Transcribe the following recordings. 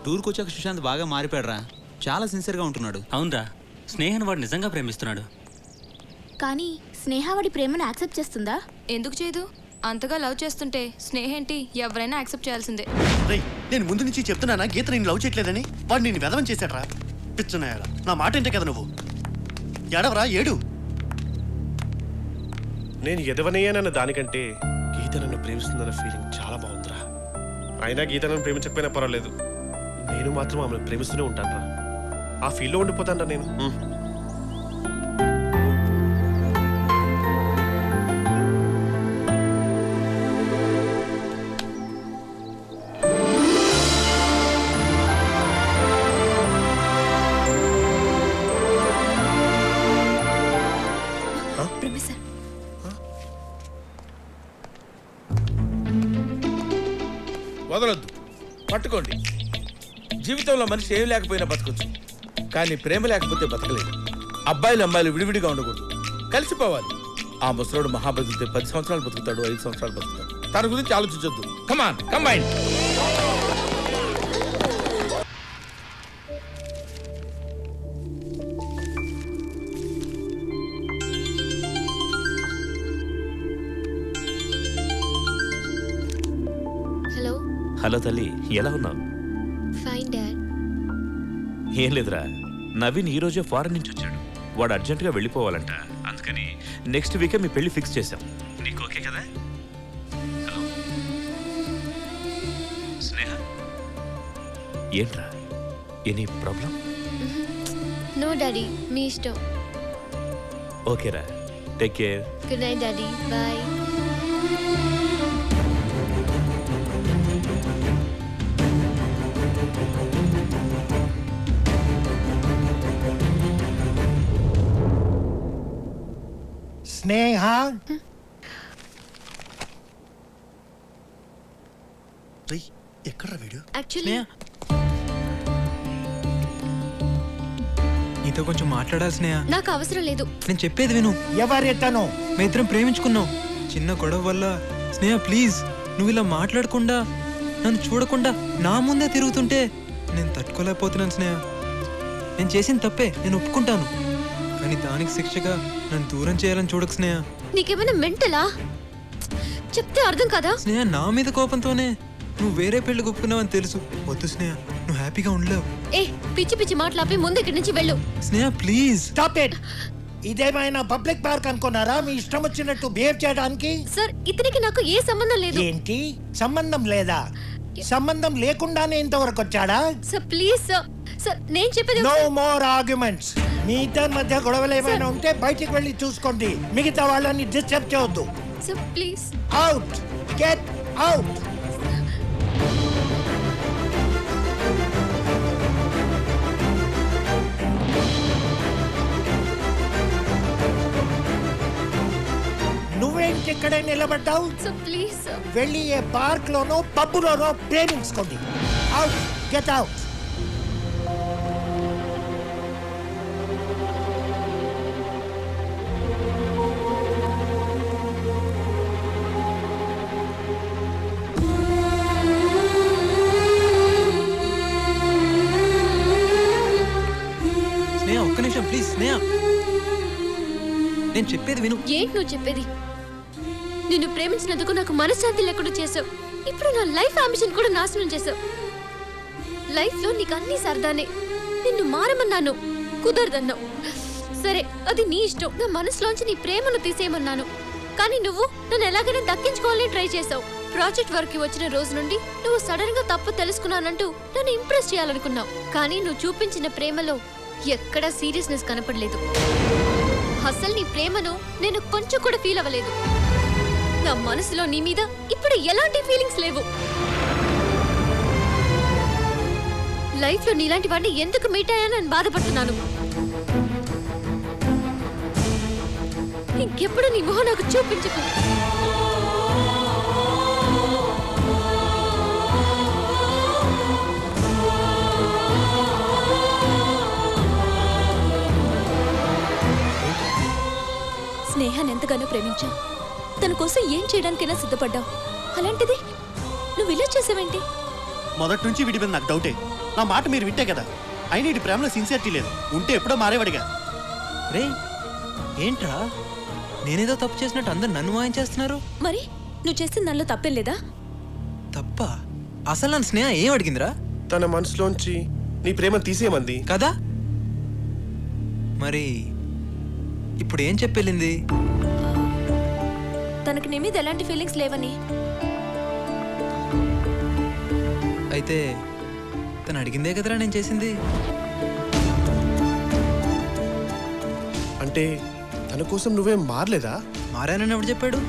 టూర్కి వచ్చాక సుశాంత్ బాగా మారిపోయాడురా, చాలా సిన్సియర్గా ఉంటున్నాడు. అవునరా, స్నేహను వాడు నిజంగా ప్రేమిస్తున్నాడు. కానీ స్నేహ వాడి ప్రేమను యాక్సెప్ట్ చేస్తుందా? ఎందుకు చేయదు? అంతగా లవ్ చేస్తుంటే స్నేహ ఏంటి, ఎవరైనా యాక్సెప్ట్ చేయాల్సిందే. రేయ్, నేను ముందు నుంచి చెప్తున్నానా గీత నేను లవ్ చేయట్లేదని. వాడు నేను వెదవం చేశాడ్రా. పిచ్చున్నాయాల నా మాట ఏంటే కదా నువ్వు. ఏడవరా, ఏడు. నేను ఎదవనయ్యానన్న దానికంటే గీత నన్ను ప్రేమిస్తుందన్న ఫీలింగ్ చాలా బాగుందిరా. అయినా గీత నన్ను ప్రేమించకపోయినా పర్వాలేదు, నేను మాత్రం ఆమెను ప్రేమిస్తూనే ఉంటానురా. ఆ ఫీల్లో ఉండిపోతానరా నేను. వదలొద్దు, పట్టుకోండి. జీవితంలో మనిషి ఏం లేకపోయినా బతకొచ్చు, కానీ ప్రేమ లేకపోతే బతకలేదు. అబ్బాయిలు అమ్మాయిలు విడివిడిగా ఉండకూడదు, కలిసిపోవాలి. ఆ ముసలోడు మహాబతితే 10 సంవత్సరాలు బతుకుతాడు, 5 సంవత్సరాలు బతుకుతాడు. తన గురించి ఆలోచించొద్దు. కమాన్ కంబైన్. హలో తల్లి, ఎలా ఉన్నావు? Fine dad. ఏం లేదురా, నవీన్ ఈ రోజే ఫారెన్ నుంచి వచ్చాడు. వాడు అర్జెంటుగా వెళ్ళిపోవాలంట, అందుకని నెక్స్ట్ వీకే మీ పెళ్లి ఫిక్స్ చేశాం. నీకు ఓకే కదా? హలో స్నేహ, ఏంట్రా, ఎనీ ప్రాబ్లం? నో డాడీ, మీ ఇష్టం. ఓకేరా, take care. Good night daddy, bye. Sneha, ఎక్కడ్రా వీడు? యాక్చువల్లీ నీతో కొంచెం మాట్లాడాలి స్నేహ. నాకు అవసరం లేదు. నేను చెప్పేది విను. ఎవరెతను? మీ ఇద్దరం ప్రేమించుకున్నాం. చిన్న గొడవ వల్ల స్నేహ ప్లీజ్, నువ్వు ఇలా మాట్లాడకుండా నన్ను చూడకుండా నా ముందే తిరుగుతుంటే నేను తట్టుకోలేకపోతున్నాను స్నేహ. నేను చేసిన తప్పే, నేను ఒప్పుకుంటాను. కానీ దానికి శిక్షగా నన్ను దూరం చేయాలని చూడకు స్నేహ. నీకేమైనా మెంటలా? చెప్తే అర్థం కదా? స్నేహ, నా మీద కోపంతోనే నువ్వు వేరే పెళ్లి ఒప్పుకున్నావని తెలుసు. వద్దు స్నేహ, నువ్వు హ్యాపీగా ఉండలేవు. ఏ పిచ్చి పిచ్చి మాట్లాపి ముందు ఇక్కడి నుంచి వెళ్ళు. స్నేహ ప్లీజ్ స్టాప్ ఇట్. ఇదేమైనా పబ్లిక్ పార్క్ అనుకున్నారా మీ ఇష్టం వచ్చినట్టు బిహేవ్ చేయడానికి? సార్, ఇతనికి నాకు ఏ సంబంధం లేదు. ఏంటి సంబంధం లేదా? సంబంధం లేకుండానే ఇంతవరకు వచ్చాడా? Sir please sir. సార్ నేను చెప్పేది. No more arguments. మీ ఇద్దరి మధ్య గొడవలు ఏమైనా ఉంటే బయటికి వెళ్ళి చూసుకోండి. మిగతా వాళ్ళని డిస్టర్బ్ చేయొద్దు. Sir please. Out, get out. నువ్వేంటి ఇక్కడే నిలబడ్డావు? Sir please sir. వెళ్ళి ఏ పార్క్ లోనో పబ్బులోనో ప్రేమించుకోండి. Out, get out. స్నేహ ఒక్క నిమిషం ప్లీజ్. స్నేహ, నేను చెప్పేది విను. ఏంటి నువ్వు చెప్పేది? నిన్ను ప్రేమించినందుకు నాకు మనశ్శాంతి లేకుండా చేసావు. ఇప్పుడు నా లైఫ్ అంబిషన్ కూడా నాశనం చేసావు. లైఫ్ లో నీకు అన్ని సరదానే. నిన్ను మారమన్నాను, కుదరదన్నావు. సరే, అది నీ ఇష్టం. నా మనసులోంచి నీ ప్రేమను తీసేయమన్నాను. కానీ నువ్వు నన్ను ఎలాగైనా దక్కించుకోవాలని ట్రై చేసావు. ప్రాజెక్ట్ వర్క్ కి వచ్చిన రోజు నుండి నువ్వు సడన్ గా తప్పు తెలుసుకున్నానంటూ నన్ను ఇంప్రెస్ చేయాలనుకున్నావు. కానీ నువ్వు చూపించిన ప్రేమలో ఎక్కడా సీరియస్నెస్ కనపడలేదు. అసలు నీ ప్రేమను నేను కొంచెం కూడా ఫీల్ అవ్వలేదు. నా మనసులో నీ మీద ఇప్పుడు ఎలాంటి ఫీలింగ్స్ లేవు. లైఫ్ లో నీలాంటి వాడిని ఎందుకు మీట్ అయ్యానని బాధపడుతున్నాను. ఇంకెప్పుడు నీ మొహం నాకు చూపించకు. స్నేహాన్ని ఎంతగానో ప్రేమించావు. తన కోసం ఏం చేయడానికైనా సిద్ధపడ్డావు. అలాంటిది నువ్వు ఇలా చేసావేంటి? మొదటి నుంచి వీడి మీద నాకు డౌటే. నా మాట మీరు వింటే కదా. అయినా ఇటు ప్రేమలో సిన్సియారిటీ లేదు. ఉంటే ఎప్పుడో మారేవాడిగా. రే ఏంట్రా నేనేదో తప్పు చేసినట్టు అందరు నన్ను వాయించేస్తున్నారు. మరి నువ్వు చేస్తే నన్ను తప్పేం లేదా? తప్ప అసలు నన్ను స్నేహ ఏం అడిగిందిరా? తన మనసులోంచి నీ ప్రేమ తీసేయమంది కదా. మరి ఇప్పుడు ఏం చెప్పెళ్ళింది? తనకి నీ మీద ఎలాంటి ఫీలింగ్స్ లేవని. అయితే తను అడిగిందే కదరా నేను చేసింది. అంటే తన కోసం నువ్వేం మారలేదా? మారానని ఎవడు చెప్పాడు?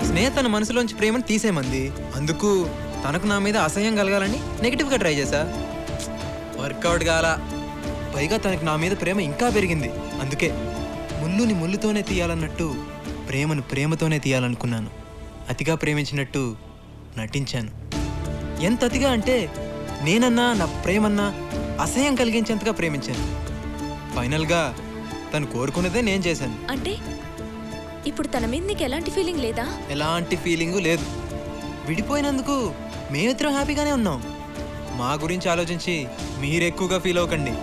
స్నేహ తన మనసులోంచి ప్రేమను తీసేయమంది. అందుకు తనకు నా మీద అసహ్యం కలగాలని నెగిటివ్గా ట్రై చేశా. వర్కౌట్ కాల. పైగా తనకు నా మీద ప్రేమ ఇంకా పెరిగింది. అందుకే ముళ్ళుని ముళ్ళుతోనే తీయాలన్నట్టు ప్రేమను ప్రేమతోనే తీయాలనుకున్నాను. అతిగా ప్రేమించినట్టు నటించాను. ఎంత అతిగా అంటే నేనన్నా నా ప్రేమన్నా అసహ్యం కలిగించేంతగా ప్రేమించాను. ఫైనల్గా తను కోరుకున్నదే నేను చేశాను. అంటే ఇప్పుడు తన మీద నీకు ఎలాంటి ఫీలింగ్ లేదా? ఎలాంటి ఫీలింగు లేదు. విడిపోయినందుకు మేమిద్దరం హ్యాపీగానే ఉన్నాం. మా గురించి ఆలోచించి మీరు ఎక్కువగా ఫీల్ అవ్వకండి.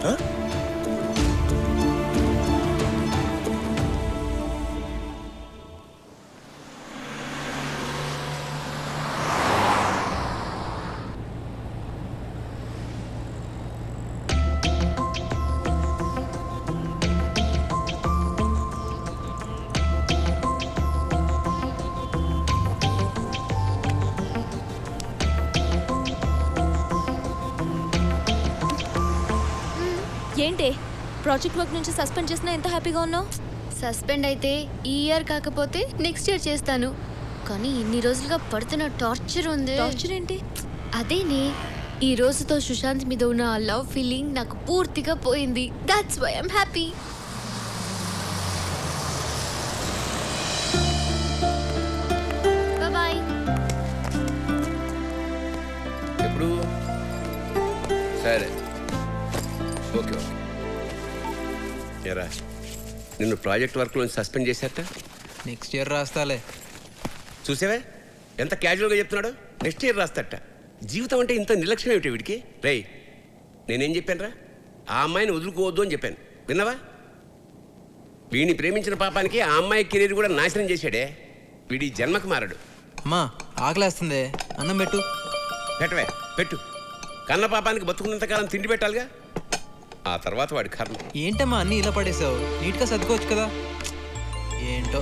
ఏంటి ప్రాజెక్ట్ వర్క్ నుంచి సస్పెండ్ చేసినా ఎంత హ్యాపీగా ఉన్నావు? సస్పెండ్ అయితే ఈ ఇయర్ కాకపోతే నెక్స్ట్ ఇయర్ చేస్తాను. కానీ ఇన్ని రోజులుగా పడుతున్న టార్చర్ ఉంది. టార్చర్ ఏంటి? అదేనే ఈ రోజుతో సుశాంత్ మీద ఉన్న ఆ లవ్ ఫీలింగ్ నాకు పూర్తిగా పోయింది. That's why I'm happy. Bye. ఎప్పుడు? సరే, ఓకే ఓకే. ఎరా, నిన్ను ప్రాజెక్ట్ వర్క్లో సస్పెండ్ చేశారట. Next year రాస్తాలే. చూసావే ఎంత క్యాజువల్గా చెప్తున్నాడు. నెక్స్ట్ ఇయర్ రాస్తాట. జీవితం అంటే ఇంత నిర్లక్ష్యం ఏమిటి వీడికి? రేయ్, నేనేం చెప్పానురా? ఆ అమ్మాయిని వదులుకోవద్దు అని చెప్పాను. విన్నావా? వీడిని ప్రేమించిన పాపానికి ఆ అమ్మాయి కెరీర్ కూడా నాశనం చేశాడే. వీడి జన్మకు మారడు. అమ్మా ఆకలేస్తుంది, అన్నం పెట్టు. పెట్టవే, పెట్టు. కన్న పాపానికి బతుకున్నంతకాలం తిండి పెట్టాలిగా. ఆ తర్వాత వాడి కర్మ. ఏంటమ్మా అన్నీ ఇలా పడేసావు? నీట్గా సర్దుకోవచ్చు కదా. ఏంటో.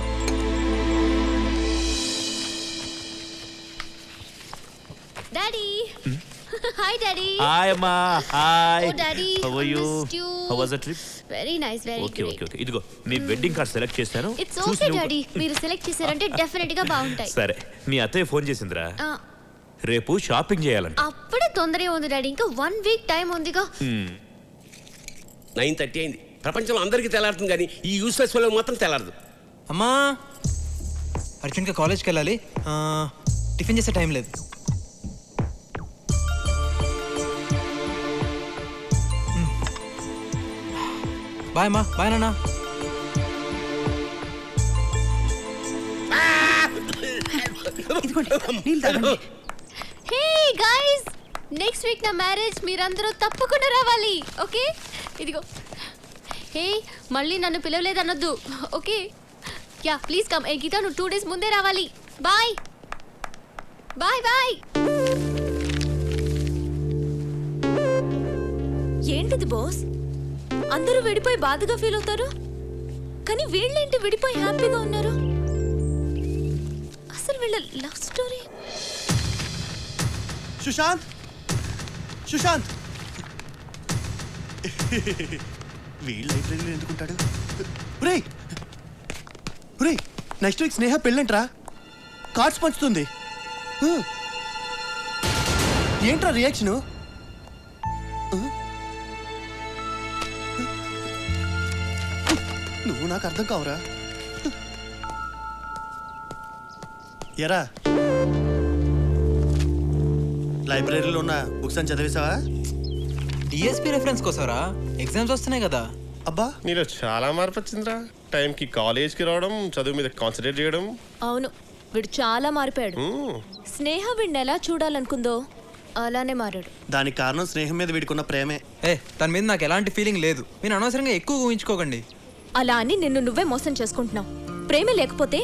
డాడీ. Hi daddy. హాయ్ అమ్మా. హాయ్. ఓ daddy, how are you? missed you. How was the trip? Very nice, very okay great. Okay okay. ఇదిగో మీ వెడ్డింగ్ కార్డ్ సెలెక్ట్ చేశాను. ఇట్స్ ఓకే డాడీ, మీరు సెలెక్ట్ చేశారంటే డెఫినెట్ గా బాగుంటాయి. సరే, మీ అత్తయ్య ఫోన్ చేసిందిరా. ఆ, రేపు షాపింగ్ చేయాలంట. అప్పుడే తొందరగా ఉంది డాడీ, ఇంకా 1 వీక్ టైం ఉందిగా. 9:30 అయింది. ప్రపంచంలో అందరికీ తెల్లారుతుంది కానీ ఈ యూస్లెస్ వాళ్ళకి మాత్రం తెల్లారదు. అమ్మా అర్జెంట్గా కాలేజ్కి వెళ్ళాలి. టిఫిన్ చేసే టైం లేదు. బాయ్ అమ్మా. బాయ్ నాన్న. హే గైస్, నెక్స్ట్ వీక్ నా మ్యారేజ్, మీరందరూ తప్పకుండా రావాలి. ఓకే, ఇదిగో. హే, మళ్ళీ నన్ను పిలవలేదు అనొద్దు. Okay, yeah please come. ఏ గీత, నువ్వు 2 days ముందే రావాలి. Bye bye bye. ఏంటిది బాస్? అందరూ విడిపోయి బాధగా ఫీల్ అవుతారు, కానీ వీళ్ళేంటి విడిపోయి హ్యాపీగా ఉన్నారు? అసలు వీళ్ళ లవ్ స్టోరీ. సుశాంత్, సుశాంత్. వీళ్ళు లైబ్రరీలో ఎందుకుంటాడు? ఒరేయ్ ఒరేయ్, నెక్స్ట్ వీక్ స్నేహ పెళ్ళంట్రా. కార్డ్స్ పంచుతుంది. ఏంట్రా రియాక్షను? నువ్వు నాకు అర్థం కావురా. ఎరా, లైబ్రరీలో ఉన్న బుక్స్ అని చదివేశావా? డిఎస్పీ రెఫరెన్స్ కోసరా? ఎగ్జామ్స్ వస్తున్నాయి కదా. అబ్బా, నీలో చాలా మార్పు వచ్చిందిరా. టైంకి కాలేజ్కి రావడం, చదువు మీద కాన్సన్ట్రేట్ చేయడం. అవును, వీడు చాలా మారిపోయాడు. స్నేహ వీడిని ఎలా చూడాలనుకుందో అలానే మారాడు. దానికి కారణం స్నేహం మీద వీడుకున్న ప్రేమే. తన మీద నాకు ఎలాంటి ఫీలింగ్ లేదు. మీరు అనవసరంగా ఎక్కువ ఊహించుకోకండి. అలా అని నిన్ను నువ్వే మోసం చేసుకుంటున్నావు. ప్రేమ లేకపోతే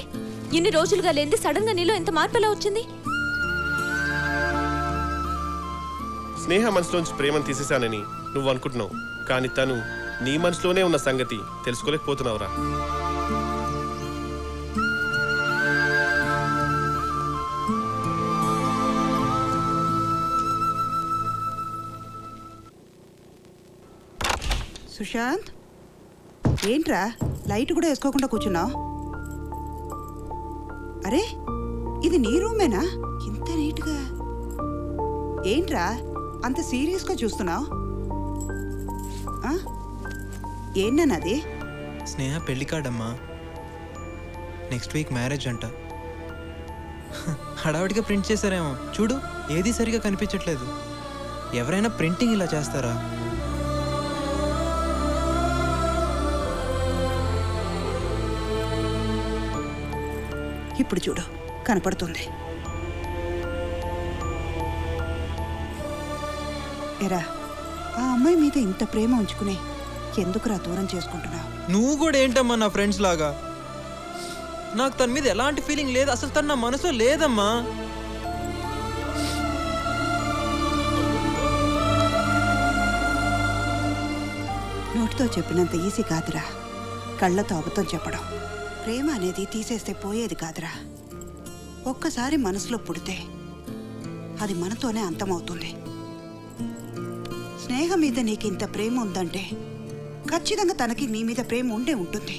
ఇన్ని రోజులుగా లేనిది సడన్ గా నీలో ఎంత మార్పు ఎలా వచ్చింది? స్నేహ మనసులోంచి ప్రేమను తీసేశానని నువ్వు అనుకుంటున్నావు, కానీ తను నీ మనసులోనే ఉన్న సంగతి తెలుసుకోలేకపోతున్నావురా. సుశాంత్, ఏంట్రా లైట్ కూడా వేసుకోకుండా కూర్చున్నావు? అరే, ఇది నీ రూమేనా? ఇంత నీట్గా. ఏంట్రా అంత సీరియస్గా చూస్తున్నావు? ఏంటన్నది? స్నేహ పెళ్లి కార్డమ్మా. నెక్స్ట్ వీక్ మ్యారేజ్ అంట. హడావిడిగా ప్రింట్ చేశారేమో. చూడు, ఏది సరిగా కనిపించట్లేదు. ఎవరైనా ప్రింటింగ్ ఇలా చేస్తారా? ఇప్పుడు చూడు, కనపడుతుంది. ఎరా, ఆ అమ్మాయి మీద ఇంత ప్రేమ ఉంచుకునే ఎందుకురా దూరం చేసుకుంటున్నావు? నువ్వు కూడా ఏంటమ్మా నా ఫ్రెండ్స్ లాగా? నాకు తన మీద ఎలాంటి ఫీలింగ్ లేదు. అసలు తన నా మనసులో లేదమ్మా. నోటితో చెప్పినంత ఈజీ కాదురా కళ్ళతో అబద్ధం చెప్పడం. ప్రేమ అనేది తీసేస్తే పోయేది కాదురా. ఒక్కసారి మనసులో పుడితే అది మనతోనే అంతమవుతుంది. స్నేహం మీద నీకు ఇంత ప్రేమ ఉందంటే ఖచ్చితంగా తనకి నీ మీద ప్రేమ ఉండే ఉంటుంది.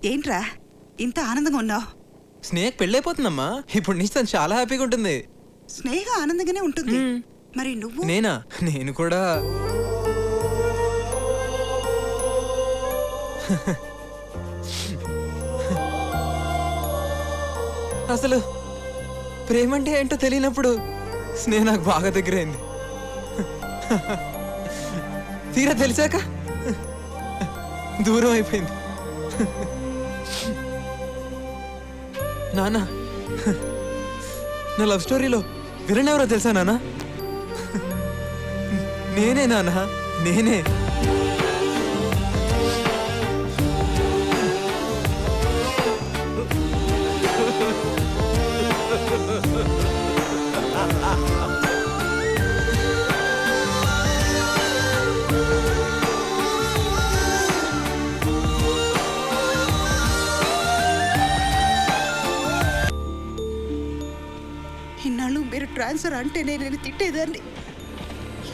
ఏంట్రా ఇంత ఆనందంగా ఉన్నావు? స్నేహ పెళ్ళైపోతుందమ్మా. ఇప్పుడు నుంచి తను చాలా హ్యాపీగా ఉంటుంది. స్నేహ ఆనందంగానే ఉంటుంది. మరి నువ్వు? నేనా? నేను కూడా. అసలు ప్రేమంటే ఏంటో తెలియనప్పుడు స్నేహ నాకు బాగా దగ్గరైంది. తీరా తెలిసాక దూరం అయిపోయింది. నానా, నా లవ్ స్టోరీలో విలన్ ఎవరో తెలుసా నానా? నేనే నానా, నేనే. ఇన్నాళ్ళు మీరు ట్రాన్స్ఫర్ అంటే నేను తిట్టేదాన్ని.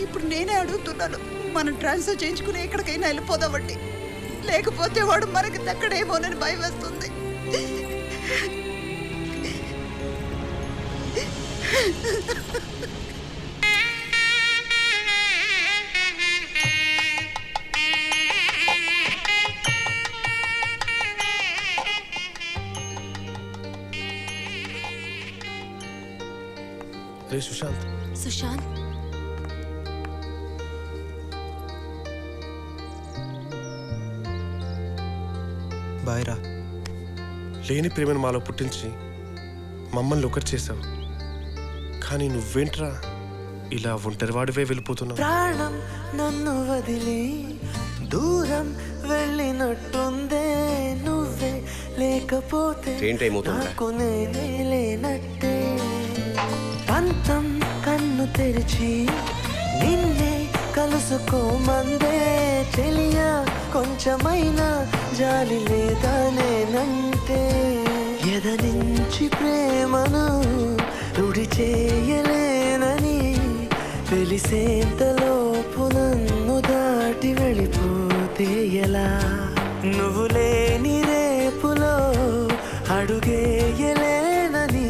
ఇప్పుడు నేనే అడుగుతున్నాను, మనం ట్రాన్స్ఫర్ చేయించుకుని ఎక్కడికైనా వెళ్ళిపోదామండి. లేకపోతే వాడు మనకి దక్కడేమోనని భయం వేస్తుంది. రే సుశాంత్. సుశాంత్, బాయ్ రా. లేని ప్రేమను మాలో పుట్టించి మమ్మల్ని ఒకటి చేసావు, కానీ నువ్వేంట్రా ఇలా ఒంటరివాడివే వెళ్ళిపోతున్నావు? ప్రాణం నన్ను వదిలి దూరం వెళ్ళినట్టుందే, నువ్వే లేకపోతే నాకు నేనే లేనట్టే. పంతం కన్ను తెరిచి నిన్నే కలుసుకోమందే, తెలియా కొంచెమైనా జాలి లేదా నేనంటే. ఎదనించి ప్రేమను రుడి చేయలేనని తెలిసేంతలోపు నన్ను దాటి వెళ్ళిపోతే ఎలా? నువ్వు లేని రేపులో అడుగేయలేనని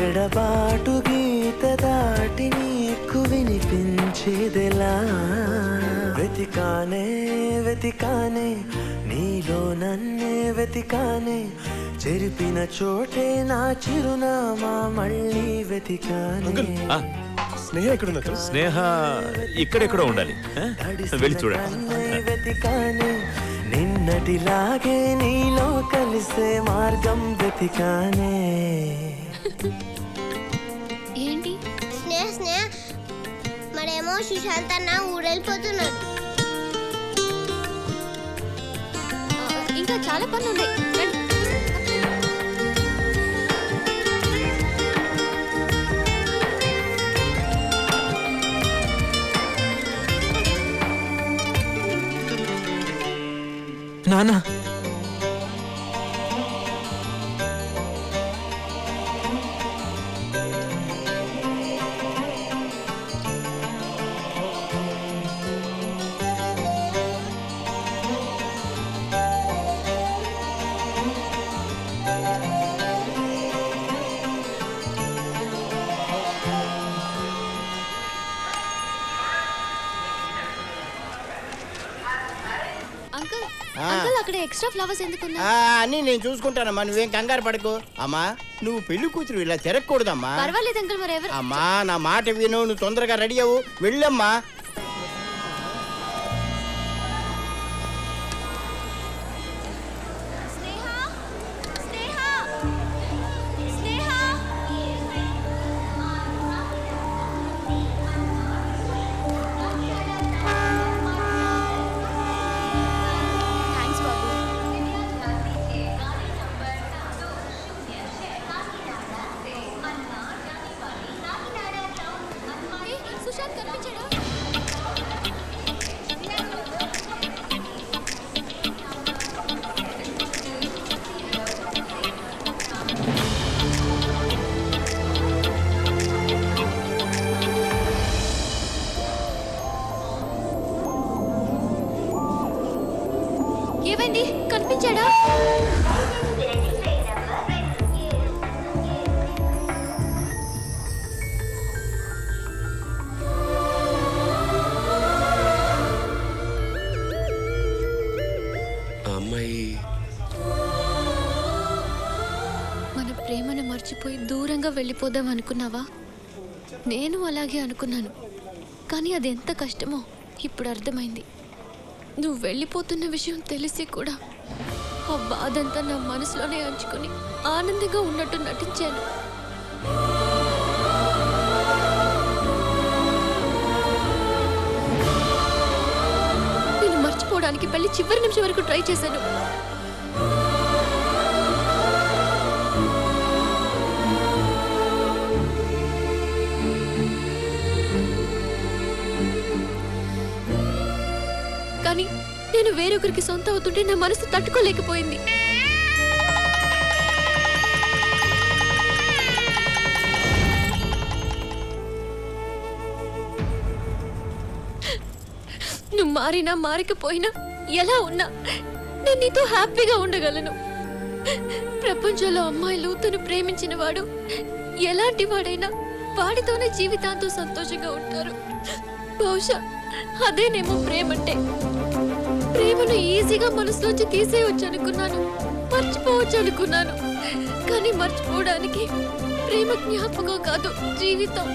ఎడబాటు గీత దాటి నీకు వినిపించేదెలా? వెతికా వెతికానే వెతికానే నీలో నన్నే వెతికానే చెరిపిన చోటే నా చిరునామా మళ్ళీ వెతికానే స్నేహ ఎక్కడున్నా స్నేహ ఇక్కడెక్కడో ఉండాలి ఆ? వెళ్ళి చూడండి నన్నే వెతికానే నిన్నటిలాగే నీలో కలిసే మార్గం వెతికానే ఏంటి స్నేహ స్నేహ మరేమో సుశాంత్ అన్న ఊరెళ్ళిపోతున్నాడు. ఇంకా చాలా పనులు ఉన్నాయి. రండి. నానా అంకుల్ అంకుల్ అక్కడ ఎక్స్ట్రా ఫ్లవర్స్ ఎందుకున్నా? అన్నీ నేను చూసుకుంటానమ్మా, నువ్వేం కంగారు పడకు. అమ్మా నువ్వు పెళ్లి కూతురు ఇలా తిరగకూడదమ్మా. పర్వాలేదు అంకుల్, మరి ఎవరు? అమ్మా నా మాట విను, నువ్వు తొందరగా రెడీ అవ్వు, వెళ్ళమ్మా. సుశాంత్ కనిపించాడా? ఏమైంది? కనిపించాడా? అమ్మాయి మన ప్రేమను మర్చిపోయి దూరంగా వెళ్ళిపోదాం అనుకున్నావా? నేను అలాగే అనుకున్నాను, కానీ అది ఎంత కష్టమో ఇప్పుడు అర్థమైంది. నువ్వు వెళ్ళిపోతున్న విషయం తెలిసి కూడా ఆ బాధంతా నా మనసులోనే అంచుకొని ఆనందంగా ఉన్నట్టు నటించాను. నేను మర్చిపోవడానికి పెళ్లి చివరి నిమిషం వరకు ట్రై చేశాను. కానీ నేను వేరొకరికి సొంత అవుతుంటే నా మనసు తట్టుకోలేకపోయింది. నువ్వు మారినా మారకపోయినా ఎలా ఉన్నా నేను నీతో హ్యాపీగా ఉండగలను. ప్రపంచంలో అమ్మాయిలు తను ప్రేమించిన వాడు ఎలాంటి వాడైనా వాడితోనే జీవితాంతం సంతోషంగా ఉంటారు. బహుశా అదేనేమో ప్రేమంటే. ప్రేమను ఈజీగా మనసులోంచి తీసేయవచ్చు అనుకున్నాను, మర్చిపోవచ్చు అనుకున్నాను. కానీ మర్చిపోవడానికి ప్రేమ జ్ఞాపకం కాదు, జీవితం.